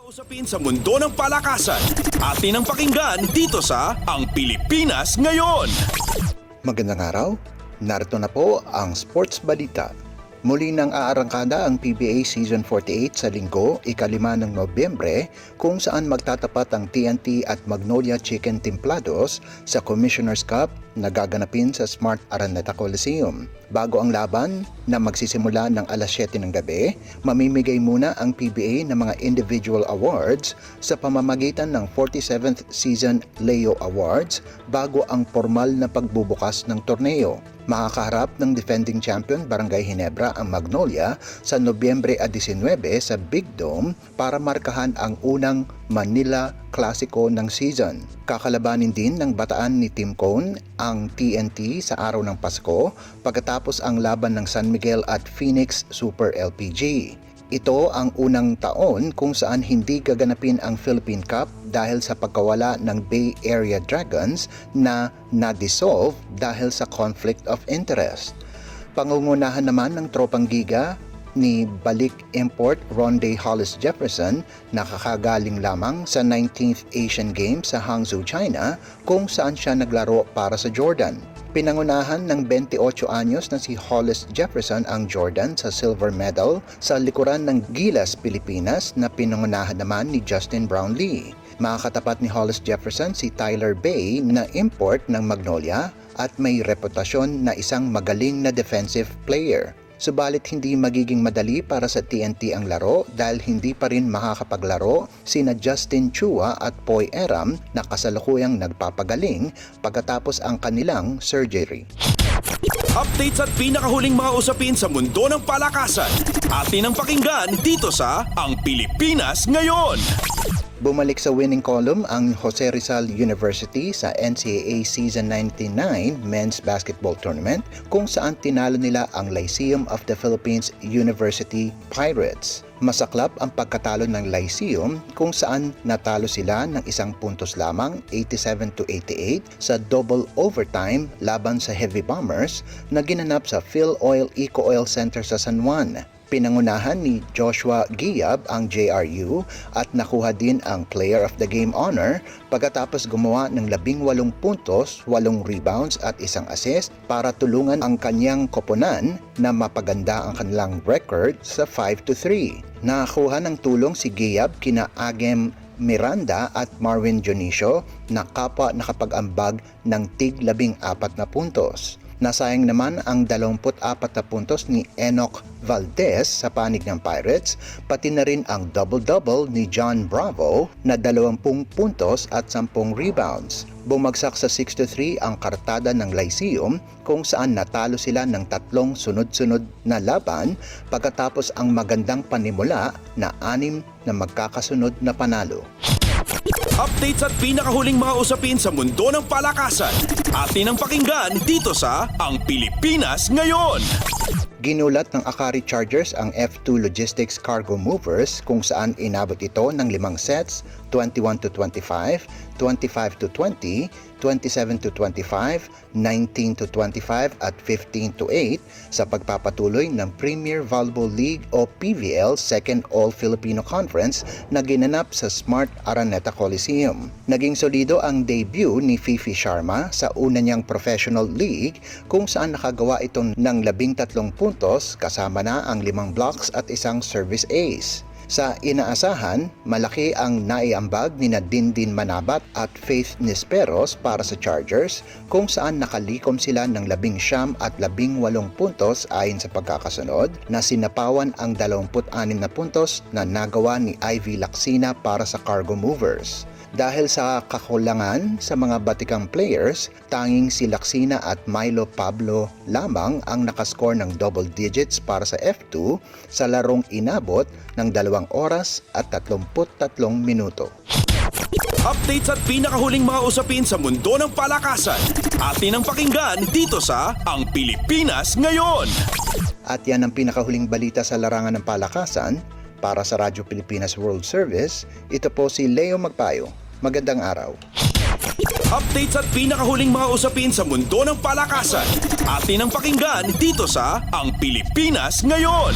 Usapin sa mundo ng palakasan. Atin ang pakinggan dito sa Ang Pilipinas Ngayon. Magandang araw. Narito na po ang Sports Balita. Muli nang aarangkada ang PBA Season 48 sa Linggo, ika-5 ng Nobyembre, kung saan magtatapat ang TNT at Magnolia Chicken Templados sa Commissioner's Cup na gaganapin sa Smart Araneta Coliseum. Bago ang laban na magsisimula ng alas 7 ng gabi, mamimigay muna ang PBA ng mga individual awards sa pamamagitan ng 47th Season Leo Awards bago ang formal na pagbubukas ng torneo. Makakaharap ng defending champion Barangay Ginebra ang Magnolia sa Nobyembre 19 sa Big Dome para markahan ang unang Manila Clasico ng season. Kakalabanin din ng bataan ni Team Cone ang TNT sa araw ng Pasko pagkatapos ang laban ng San Miguel at Phoenix Super LPG. Ito ang unang taon kung saan hindi gaganapin ang Philippine Cup dahil sa pagkawala ng Bay Area Dragons na na-dissolve dahil sa conflict of interest. Pangungunahan naman ng Tropang Giga ni balik import Ronde Hollis Jefferson na kakagaling lamang sa 19th Asian Games sa Hangzhou, China kung saan siya naglaro para sa Jordan. Pinangunahan ng 28 anyos na si Hollis Jefferson ang Jordan sa silver medal sa likuran ng Gilas, Pilipinas na pinangunahan naman ni Justin Brownlee. Makakatapat ni Hollis Jefferson si Tyler Bay na import ng Magnolia at may reputasyon na isang magaling na defensive player. Subalit hindi magiging madali para sa TNT ang laro dahil hindi pa rin makakapaglaro sina Justin Chua at Poy Eram na kasalukuyang nagpapagaling pagkatapos ang kanilang surgery. Updates at pinakahuling mga usapin sa mundo ng palakasan. Atin ang pakinggan dito sa Ang Pilipinas Ngayon. Bumalik sa winning column ang Jose Rizal University sa NCAA Season 99 Men's Basketball Tournament kung saan tinalo nila ang Lyceum of the Philippines University Pirates. Masaklap ang pagkatalo ng Lyceum kung saan natalo sila ng isang puntos lamang 87-88 sa double overtime laban sa Heavy Bombers na ginanap sa Phil Oil Eco Oil Center sa San Juan. Pinangunahan ni Joshua Giab ang JRU at nakuha din ang Player of the Game honor pagkatapos gumawa ng 18 puntos, 8 rebounds at 1 assist para tulungan ang kanyang koponan na mapaganda ang kanilang record sa 5-3. Nakakuha ng tulong si Giab kina Agem Miranda at Marvin Dionisio na kapwa nakapag-ambag ng tig 14 na puntos. Nasayang naman ang 24 na puntos ni Enoch Valdez sa panig ng Pirates, pati na rin ang double-double ni John Bravo na 20 puntos at 10 rebounds. Bumagsak sa 6-3 ang kartada ng Lyceum kung saan natalo sila ng 3 sunod-sunod na laban pagkatapos ang magandang panimula na 6 na magkakasunod na panalo. Updates at pinakahuling mga usapin sa mundo ng palakasan. Atin ang pakinggan dito sa Ang Pilipinas Ngayon. Ginulat ng Akari Chargers ang F2 Logistics Cargo Movers kung saan inabot ito ng 5 sets, 21-25, 25-20, 27-25, 19-25 at 15-8 sa pagpapatuloy ng Premier Volleyball League o PVL Second All-Filipino Conference na ginanap sa Smart Araneta Coliseum. Naging solido ang debut ni Fifi Sharma sa una niyang professional league kung saan nakagawa ito ng 13 puntos kasama na ang 5 blocks at 1 service ace. Sa inaasahan, malaki ang naiambag ni Dindin Manabat at Faith Nisperos para sa Chargers kung saan nakalikom sila ng 19 at 18 puntos ayon sa pagkakasunod na sinapawan ang 26 na puntos na nagawa ni Ivy Lacsina para sa Cargo Movers. Dahil sa kakulangan sa mga batikang players, tanging si Lacsina at Milo Pablo lamang ang nakascore ng double digits para sa F2 sa larong inabot ng 2 oras at 33 minuto. Updates at pinakahuling mga usapin sa mundo ng palakasan. Atin ang pakinggan dito sa Ang Pilipinas Ngayon. At yan ang pinakahuling balita sa larangan ng palakasan. Para sa Radyo Pilipinas World Service, ito po si Leo Magpayo. Magandang araw. Updates at pinakahuling mga usapin sa mundo ng palakasan. Atin ang pakinggan dito sa Ang Pilipinas Ngayon.